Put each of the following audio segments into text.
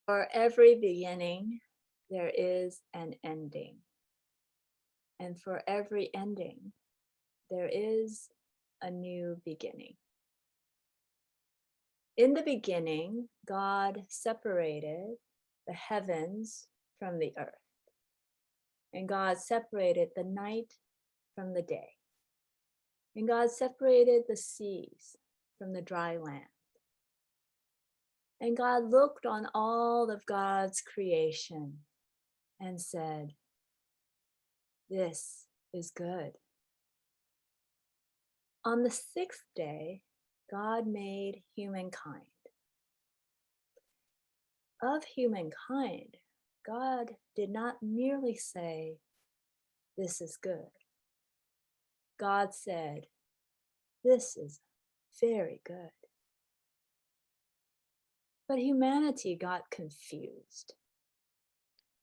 For every beginning, there is an ending. And for every ending, there is a new beginning. In the beginning, God separated the heavens from the earth, and God separated the night from the day, and God separated the seas from the dry land. And God looked on all of God's creation and said, "This is good." On the sixth day, God made humankind. Of humankind, God did not merely say, "This is good." God said, "This is very good." But humanity got confused.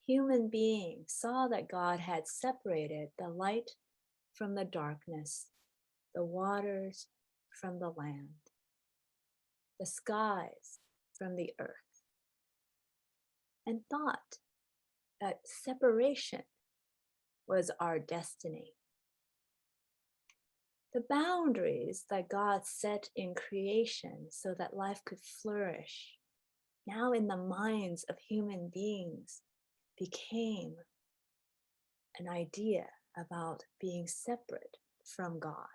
Human beings saw that God had separated the light from the darkness, the waters from the land, the skies from the earth, and thought that separation was our destiny. The boundaries that God set in creation so that life could flourish, now in the minds of human beings, became an idea about being separate from God.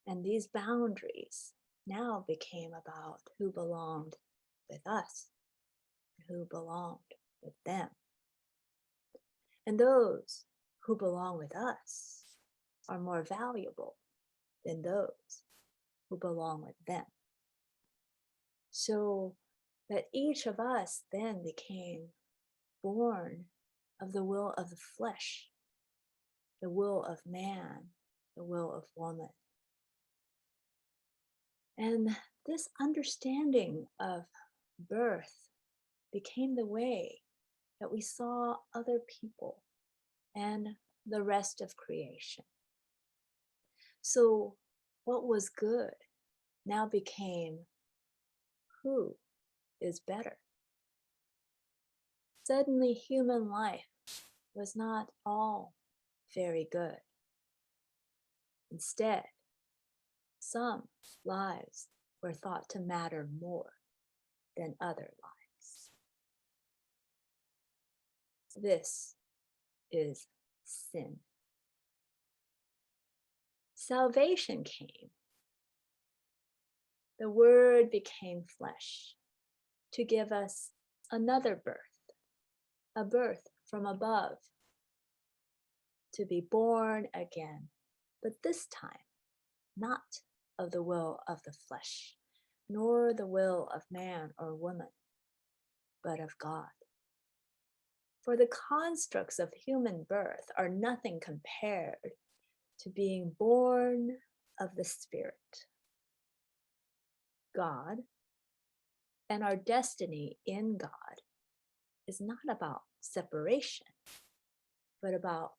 And these boundaries now became about who belonged with us, who belonged with them. And those who belong with us are more valuable than those who belong with them. So that each of us then became born of the will of the flesh, the will of man, the will of woman. And this understanding of birth became the way that we saw other people and the rest of creation. So what was good now became who is better. Suddenly, human life was not all very good. Instead, some lives were thought to matter more than other lives. This is sin. Salvation came. The Word became flesh to give us another birth, a birth from above, to be born again, but this time not of the will of the flesh, nor the will of man or woman, but of God. For the constructs of human birth are nothing compared to being born of the Spirit, God, and our destiny in God is not about separation, but about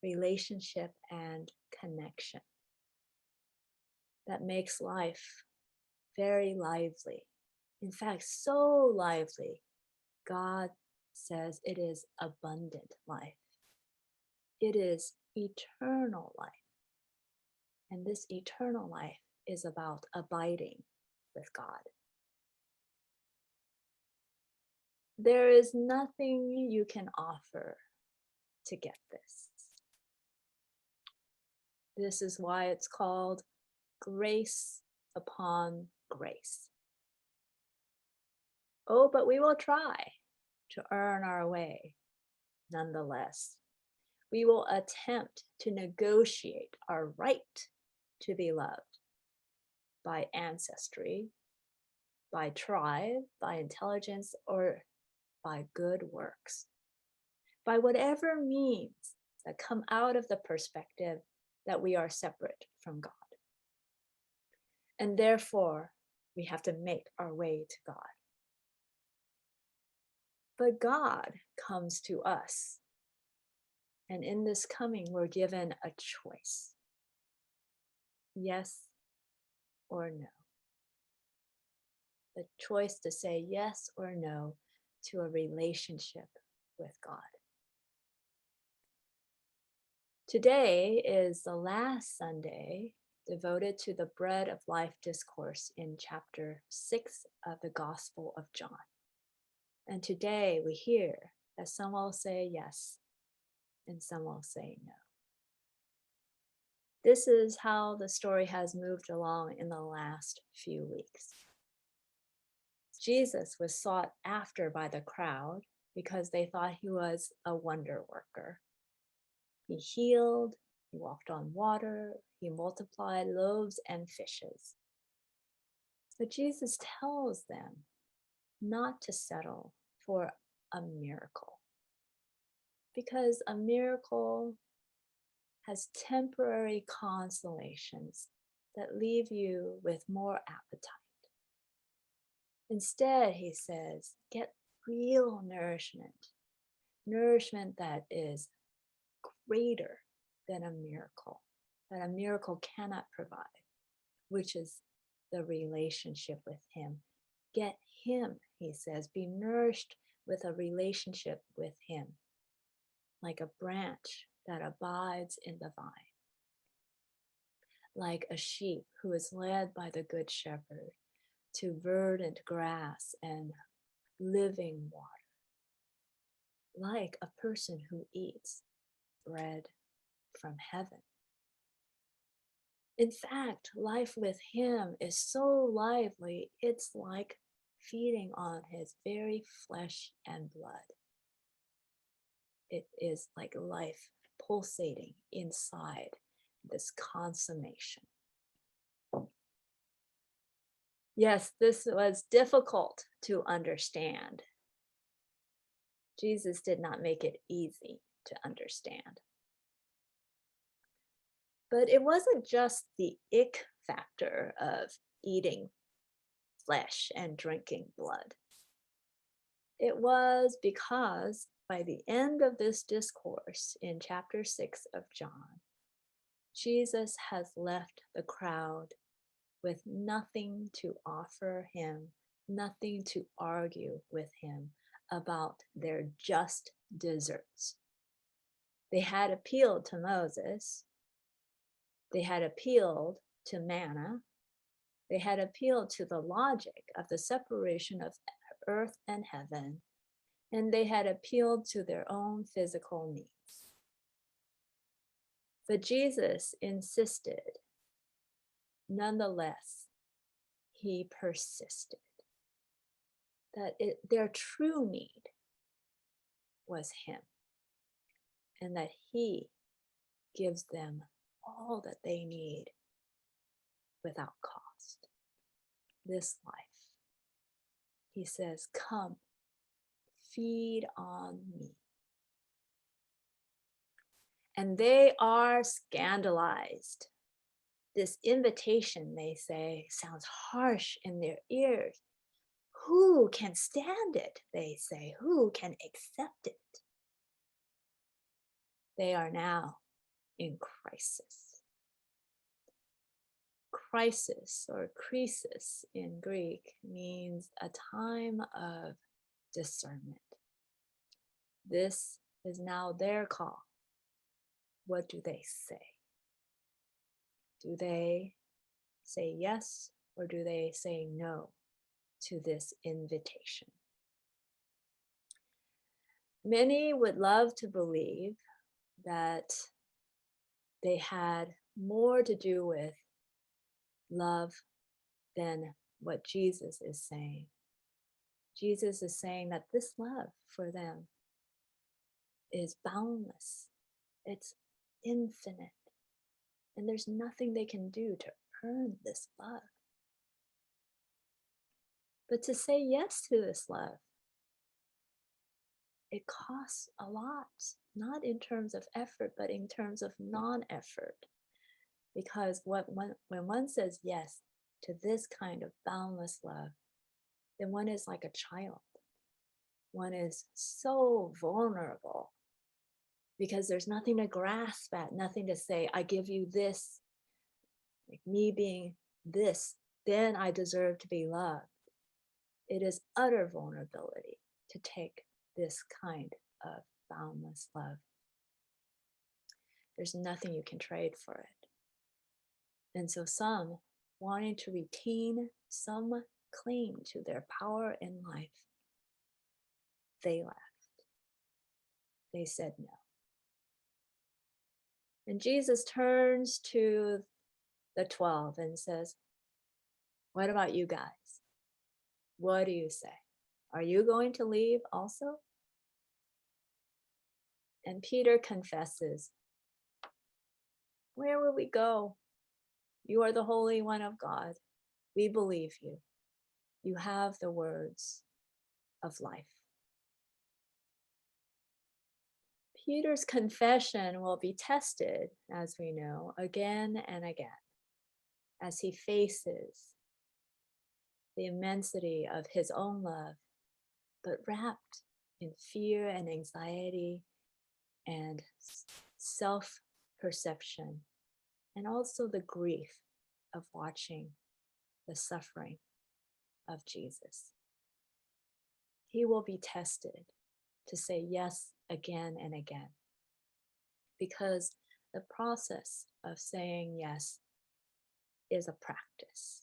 relationship and connection that makes life very lively. In fact, so lively, God says it is abundant life. It is eternal life. And this eternal life is about abiding with God. There is nothing you can offer to get this. This is why it's called grace upon grace. Oh, but we will try to earn our way nonetheless. We will attempt to negotiate our right to be loved by ancestry, by tribe, by intelligence, or by good works, by whatever means that come out of the perspective that we are separate from God. And therefore, we have to make our way to God. But God comes to us. And in this coming, we're given a choice. Yes or no. the choice to say yes or no to a relationship with God. Today is the last Sunday devoted to the Bread of Life discourse in chapter 6 of the Gospel of John. And today we hear that some will say yes and some will say no. This is how the story has moved along in the last few weeks. Jesus was sought after by the crowd because they thought he was a wonder worker. He healed, he walked on water, he multiplied loaves and fishes. But Jesus tells them not to settle for a miracle, because a miracle has temporary consolations that leave you with more appetite. Instead, he says, get real nourishment that is greater than a miracle, that a miracle cannot provide, which is the relationship with him. Get him, he says, be nourished with a relationship with him, like a branch that abides in the vine, like a sheep who is led by the good shepherd to verdant grass and living water, like a person who eats bread from heaven. In fact, life with him is so lively, it's like feeding on his very flesh and blood. It is like life pulsating inside this consummation. Yes, this was difficult to understand. Jesus did not make it easy to understand. But it wasn't just the ick factor of eating flesh and drinking blood. It was because by the end of this discourse in chapter 6 of John, Jesus has left the crowd with nothing to offer him, nothing to argue with him about their just deserts. They had appealed to Moses. They had appealed to manna. They had appealed to the logic of the separation of earth and heaven, and they had appealed to their own physical needs. But Jesus insisted. Nonetheless, he persisted that their true need was him, and that he gives them all that they need without cost. This life. He says, come, feed on me. And they are scandalized. This invitation, they say, sounds harsh in their ears. Who can stand it? They say. Who can accept it? They are now in crisis. Crisis, or krisis in Greek, means a time of discernment. This is now their call. What do they say? Do they say yes, or do they say no to this invitation? Many would love to believe that they had more to do with love than what Jesus is saying. Jesus is saying that this love for them is boundless. It's infinite. And there's nothing they can do to earn this love. But to say yes to this love, it costs a lot, not in terms of effort, but in terms of non-effort. Because when one says yes to this kind of boundless love, then one is like a child. One is so vulnerable because there's nothing to grasp at, nothing to say, I give you this, like me being this, then I deserve to be loved. It is utter vulnerability to take this kind of boundless love. There's nothing you can trade for it. And so some, wanting to retain some claim to their power in life, they left. They said no. And Jesus turns to the 12 and says, what about you guys? What do you say? Are you going to leave also? And Peter confesses, where will we go? You are the Holy One of God. We believe you. You have the words of life. Peter's confession will be tested, as we know, again and again, as he faces the immensity of his own love, but wrapped in fear and anxiety and self-perception, and also the grief of watching the suffering of Jesus. He will be tested to say yes again and again, because the process of saying yes is a practice,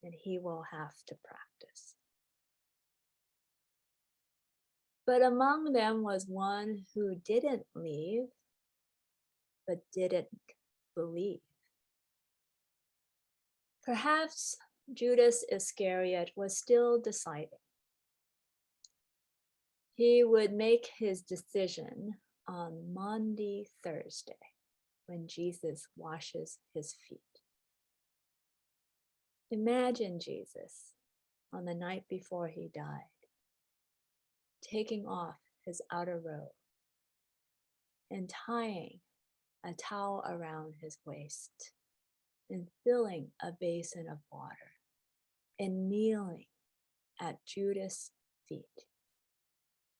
and he will have to practice. But among them was one who didn't leave, but didn't believe. Perhaps Judas Iscariot was still deciding. He would make his decision on Maundy Thursday, when Jesus washes his feet. Imagine Jesus on the night before he died, taking off his outer robe and tying a towel around his waist and filling a basin of water and kneeling at Judas' feet.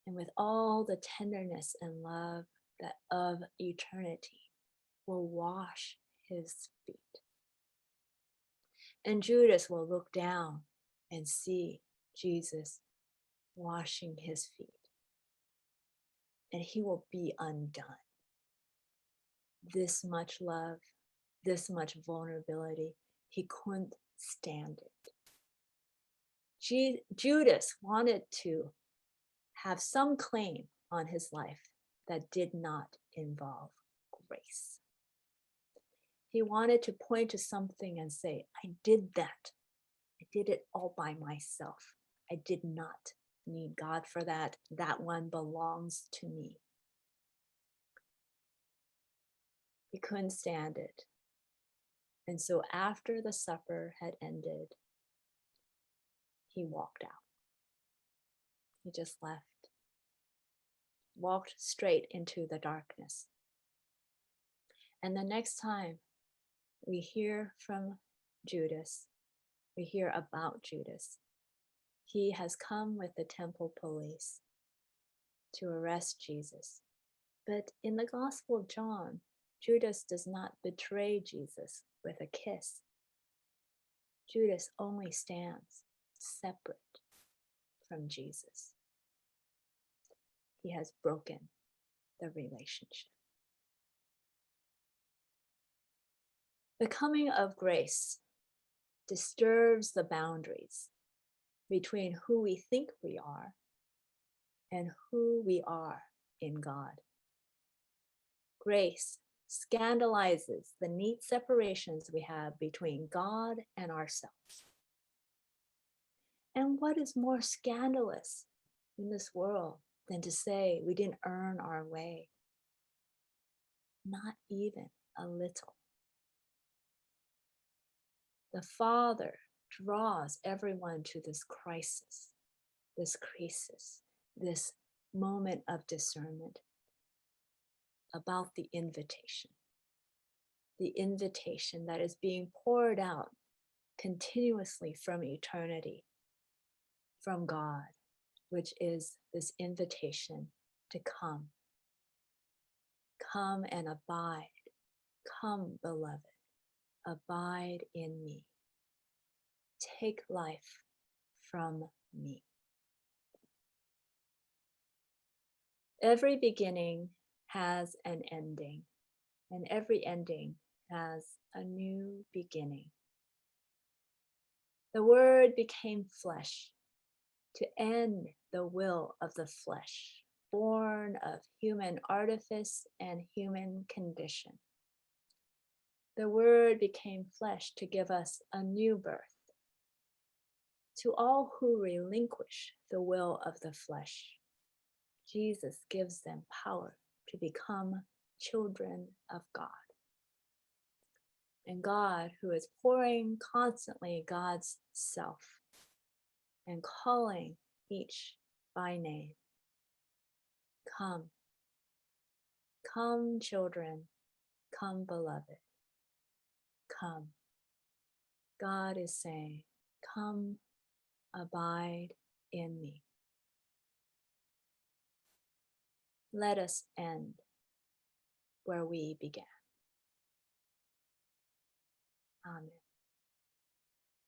And with all the tenderness and love that of eternity will wash his feet. And Judas will look down and see Jesus washing his feet. And he will be undone. This much love, this much vulnerability, he couldn't stand it. Judas wanted to have some claim on his life that did not involve grace. He wanted to point to something and say, I did that. I did it all by myself. I did not need God for that. That one belongs to me. He couldn't stand it. And so after the supper had ended, he walked out. He just left, walked straight into the darkness. And the next time we hear from Judas, we hear about Judas, he has come with the temple police to arrest Jesus. But in the Gospel of John, Judas does not betray Jesus with a kiss. Judas only stands separate from Jesus. He has broken the relationship. The coming of grace disturbs the boundaries between who we think we are and who we are in God. Grace scandalizes the neat separations we have between God and ourselves. And what is more scandalous in this world than to say we didn't earn our way? Not even a little. The Father draws everyone to this crisis, this moment of discernment about the invitation that is being poured out continuously from eternity, from God, which is this invitation to come. Come and abide. Come, beloved, abide in me. Take life from me. Every beginning has an ending, and every ending has a new beginning. The Word became flesh to end the will of the flesh, born of human artifice and human condition. The Word became flesh to give us a new birth. To all who relinquish the will of the flesh, Jesus gives them power to become children of God. And God, who is pouring constantly God's self and calling each by name, come, come, children, come, beloved, come. God is saying, come, abide in me. Let us end where we began.